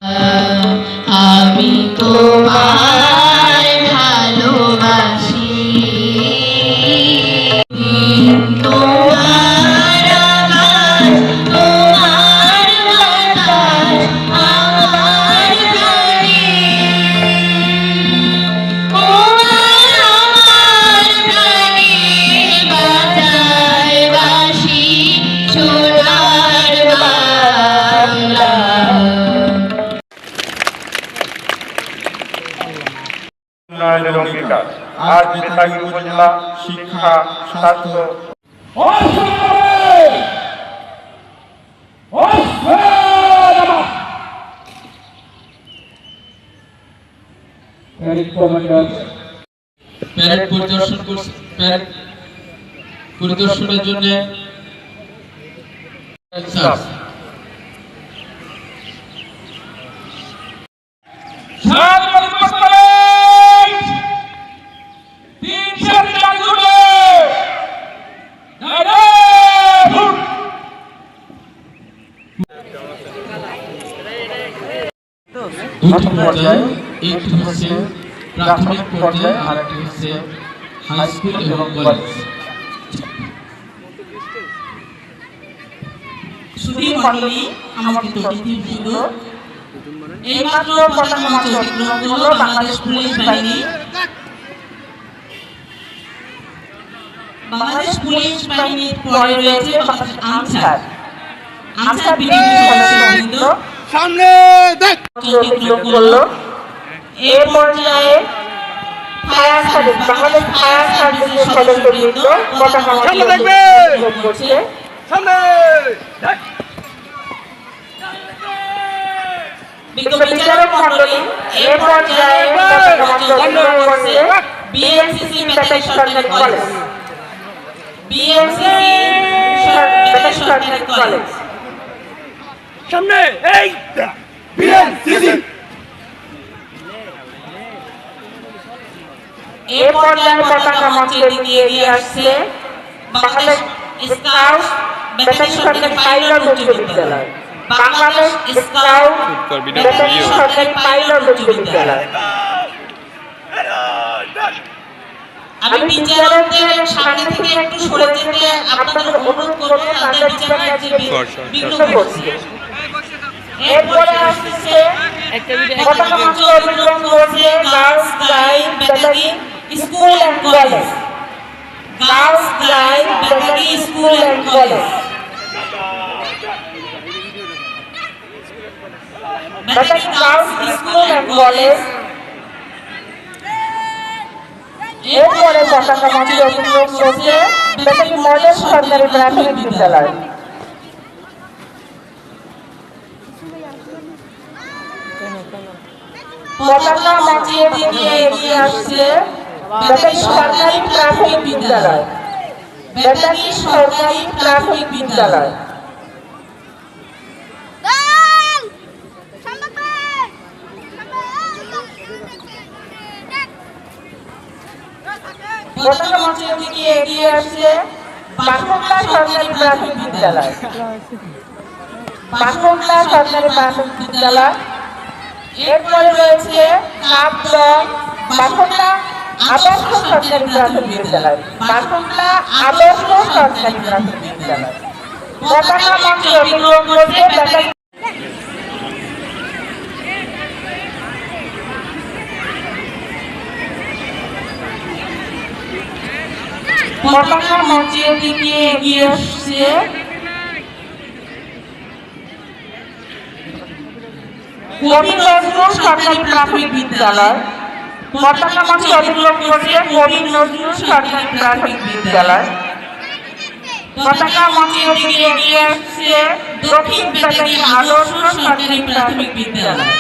আমি তোমায় ভালোবাসি, তোমার আকাশ, তোমার বাতাস আমার প্রাণে, তোমার আমার প্রাণে বাজায় বাঁশি সোনার বাংলা। উন্নয়নের অঙ্গীকার। আজ বেতাগী উপজেলা শিক্ষা স্বাস্থ্য প্যারেড পরিদর্শনের জন্য দুটি পর্যায়ে, একটি হচ্ছে প্রাথমিক পর্যায়ে আর একটি হচ্ছে হাই স্কুল এবং কলেজ। সুধী মণ্ডলী, আমন্ত্রিত অতিথিবৃন্দ, এইমাত্র পতাকা মঞ্চ অতিক্রম করল বাংলাদেশ পুলিশ বাহিনী। বাংলাদেশ পুলিশ বাহিনীর পরে রয়েছে আনসার বিডিপি সদস্যবৃন্দ সামনে দেখ অতিক্রম করলো। এই পর্যায়ে ফায়ার সার্ভিস, বাংলাদেশ ফায়ার সার্ভিসের সদস্যবৃন্দ পতাকা মঞ্চ অতিক্রম করছে। সামনে দেখ বিচারক মণ্ডলী, এই পর্যায়ে পতাকা মঞ্চ অতিক্রম করছে বিএমসিসি বেতাগী সরকারি কলেজ, বিএমসিসি বেতাগী সরকারি কলেজ। সামনে এই বিএনসিসি। এই পর্যায়ে পতাকা মঞ্চের দিকে এগিয়ে আসছে বাংলাদেশ স্কাউট বেতাগী সরকারি পাইলট উচ্চ বিদ্যালয়, বাংলাদেশ স্কাউট বেতাগী সরকারি পাইলট উচ্চ বিদ্যালয়। আমি বিচারকদের সামনে থেকে একটু সরে যেতে আপনাদের অনুরোধ করব, তাদের বিচারের যে বিঘ্ন ঘটছে। এরপরে আসছে পতাকা মঞ্চ অতিক্রম করছে girls guide Betagi school and college, girls guide Betagi school and college, Betagi girls school and college. এরপরে পতাকা মঞ্চ অতিক্রম করছে বেতাগী মডেল সরকারি প্রাথমিক বিদ্যালয়, পতাকা মঞ্চের দিকে এগিয়ে আসছে বেতাগী সরকারি প্রাথমিক বিদ্যালয়, বেতাগী সরকারি প্রাথমিক বিদ্যালয়। পতাকা মঞ্চের দিকে এগিয়ে আসছে বাঁকুড়া সরকারি প্রাথমিক বিদ্যালয়, বাঁকুড়া সরকারি প্রাথমিক বিদ্যালয়। এরপরে রয়েছে কাপদং বাঁকুড়া আদর্শ সরকারি প্রাথমিক বিদ্যালয়, বাঁকুড়া আদর্শ সরকারি প্রাথমিক বিদ্যালয়। পতাকা মঞ্চ অতিক্রম করছে বেতাগী পতাকা মঞ্চের দিকে এগিয়ে আসছে কবি নজরুল সরকারি প্রাথমিক বিদ্যালয়, পতাকা মঞ্চ অতিক্রম করছে কবি নজরুল সরকারি প্রাথমিক বিদ্যালয়। পতাকা মঞ্চের দিকে এগিয়ে আসছে দক্ষিণ বেতাগী আদর্শ সরকারি প্রাথমিক বিদ্যালয়,